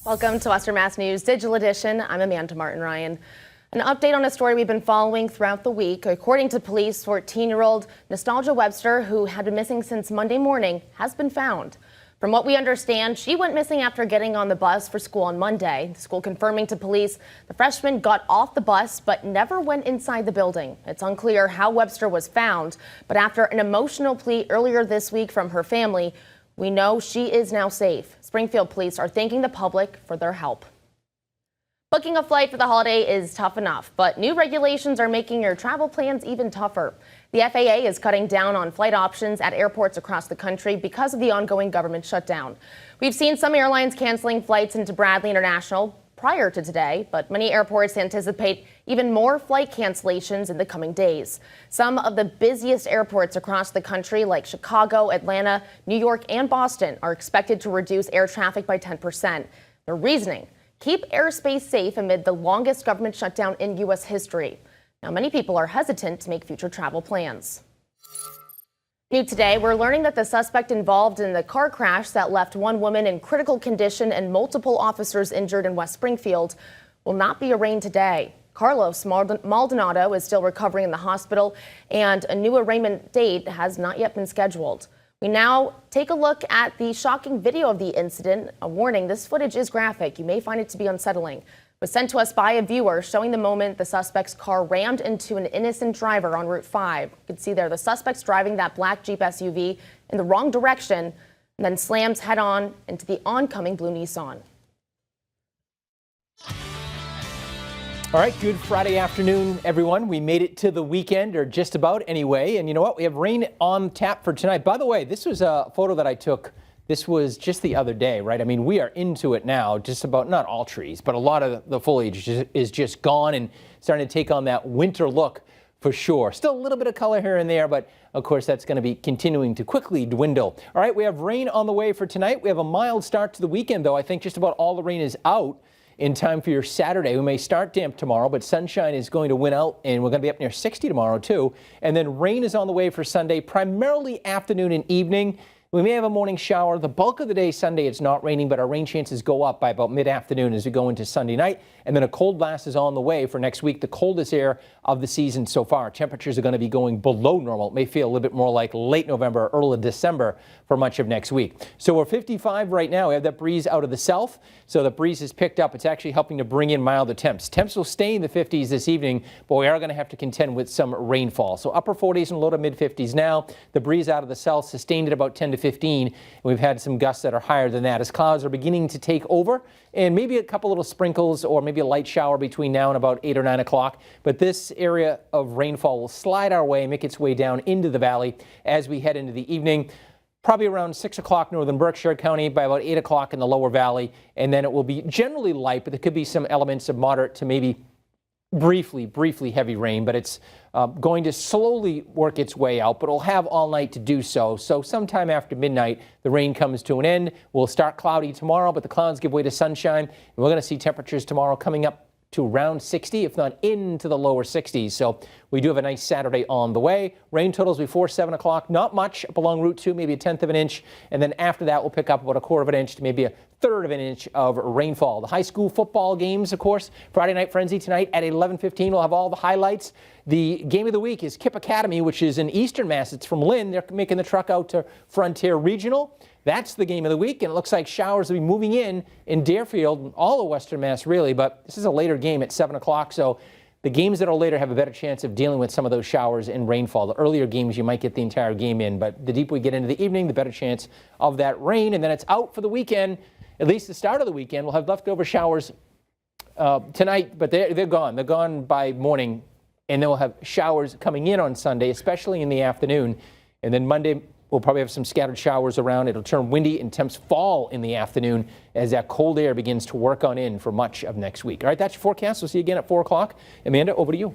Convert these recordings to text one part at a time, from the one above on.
Welcome to Western Mass News Digital Edition. I'm Amanda Martin Ryan. An update on a story we've been following throughout the week. According to police, 14-year-old Nostalgia Webster, who had been missing since Monday morning, has been found. From what we understand, she went missing after getting on the bus for school on Monday. The school confirming to police the freshman got off the bus but never went inside the building. It's unclear how Webster was found, but after an emotional plea earlier this week from her family, we know she is now safe. Springfield police are thanking the public for their help. Booking a flight for the holiday is tough enough, but new regulations are making your travel plans even tougher. The FAA is cutting down on flight options at airports across the country because of the ongoing government shutdown. We've seen some airlines canceling flights into Bradley International prior to today, but many airports anticipate even more flight cancellations in the coming days. Some of the busiest airports across the country, like Chicago, Atlanta, New York, and Boston, are expected to reduce air traffic by 10%. The reasoning: keep airspace safe amid the longest government shutdown in U.S. history. Now, many people are hesitant to make future travel plans. New today, we're learning that the suspect involved in the car crash that left one woman in critical condition and multiple officers injured in West Springfield will not be arraigned today. Carlos Maldonado is still recovering in the hospital, and a new arraignment date has not yet been scheduled. We now take a look at the shocking video of the incident. A warning: this footage is graphic. You may find it to be unsettling. It was sent to us by a viewer showing the moment the suspect's car rammed into an innocent driver on Route 5. You can see there the suspect's driving that black Jeep SUV in the wrong direction and then slams head-on into the oncoming blue Nissan. All right, good Friday afternoon, everyone. We made it to the weekend, or just about anyway. And you know what? We have rain on tap for tonight. By the way, this was a photo that I took. This was just the other day, right? I mean, we are into it now, just about, not all trees, but a lot of the foliage is just gone and starting to take on that winter look for sure. Still a little bit of color here and there, but of course that's going to be continuing to quickly dwindle. All right, we have rain on the way for tonight. We have a mild start to the weekend, though. I think just about all the rain is out in time for your Saturday. We may start damp tomorrow, but sunshine is going to win out, and we're going to be up near 60 tomorrow too. And then rain is on the way for Sunday, primarily afternoon and evening. We may have a morning shower. The bulk of the day Sunday it's not raining, but our rain chances go up by about mid-afternoon as we go into Sunday night. And then a cold blast is on the way for next week, the coldest air of the season so far. Temperatures are going to be going below normal. It may feel a little bit more like late November, early December for much of next week. So we're 55 right now. We have that breeze out of the south. So the breeze has picked up. It's actually helping to bring in milder temps. Temps will stay in the 50s this evening, but we are going to have to contend with some rainfall. So upper 40s and low to mid 50s now. The breeze out of the south sustained at about 10 to 15. And we've had some gusts that are higher than that as clouds are beginning to take over, and maybe a couple little sprinkles or maybe a light shower between now and about 8 or 9 o'clock. But this area of rainfall will slide our way and make its way down into the valley as we head into the evening. Probably around 6 o'clock northern Berkshire County, by about 8 o'clock in the lower valley. And then it will be generally light, but there could be some elements of moderate to maybe briefly heavy rain, but it's going to slowly work its way out, but it'll have all night to do so. So sometime after midnight, the rain comes to an end. We'll start cloudy tomorrow, but the clouds give way to sunshine. And we're going to see temperatures tomorrow coming up to around 60, if not into the lower 60s. So we do have a nice Saturday on the way. Rain totals before 7 o'clock. Not much up along Route 2, maybe a tenth of an inch. And then after that, we'll pick up about a quarter of an inch to maybe a third of an inch of rainfall. The high school football games, of course, Friday Night Frenzy tonight at 11:15. We'll have all the highlights. The game of the week is Kip Academy, which is in Eastern Mass. It's from Lynn. They're making the truck out to Frontier Regional. That's the game of the week, and it looks like showers will be moving in Deerfield, all of Western Mass really, but this is a later game at 7 o'clock, so the games that are later have a better chance of dealing with some of those showers and rainfall. The earlier games, you might get the entire game in, but the deeper we get into the evening, the better chance of that rain, and then it's out for the weekend. At least the start of the weekend, we'll have leftover showers tonight, but they're gone. They're gone by morning, and then we'll have showers coming in on Sunday, especially in the afternoon, and then Monday, we'll probably have some scattered showers around. It'll turn windy and temps fall in the afternoon as that cold air begins to work on in for much of next week. All right, that's your forecast. We'll see you again at 4 o'clock. Amanda, over to you.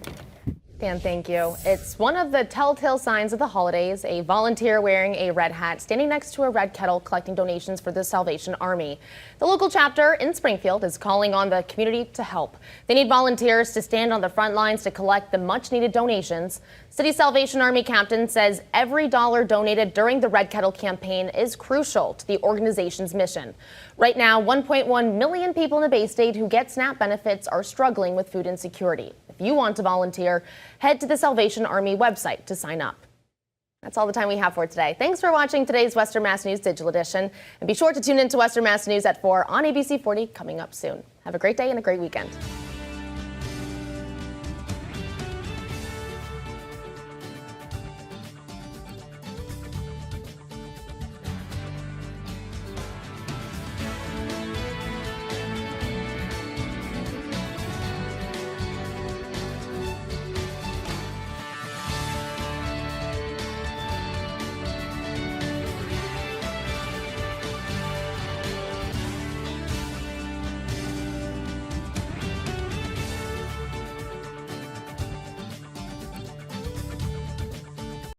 Dan, thank you. It's one of the telltale signs of the holidays, a volunteer wearing a red hat standing next to a red kettle collecting donations for the Salvation Army. The local chapter in Springfield is calling on the community to help. They need volunteers to stand on the front lines to collect the much-needed donations. City Salvation Army captain says every dollar donated during the Red Kettle campaign is crucial to the organization's mission. Right now, 1.1 million people in the Bay State who get SNAP benefits are struggling with food insecurity. If you want to volunteer, head to the Salvation Army website to sign up. That's all the time we have for today. Thanks for watching today's Western Mass News Digital Edition. And be sure to tune in to Western Mass News at 4 on ABC 40 coming up soon. Have a great day and a great weekend.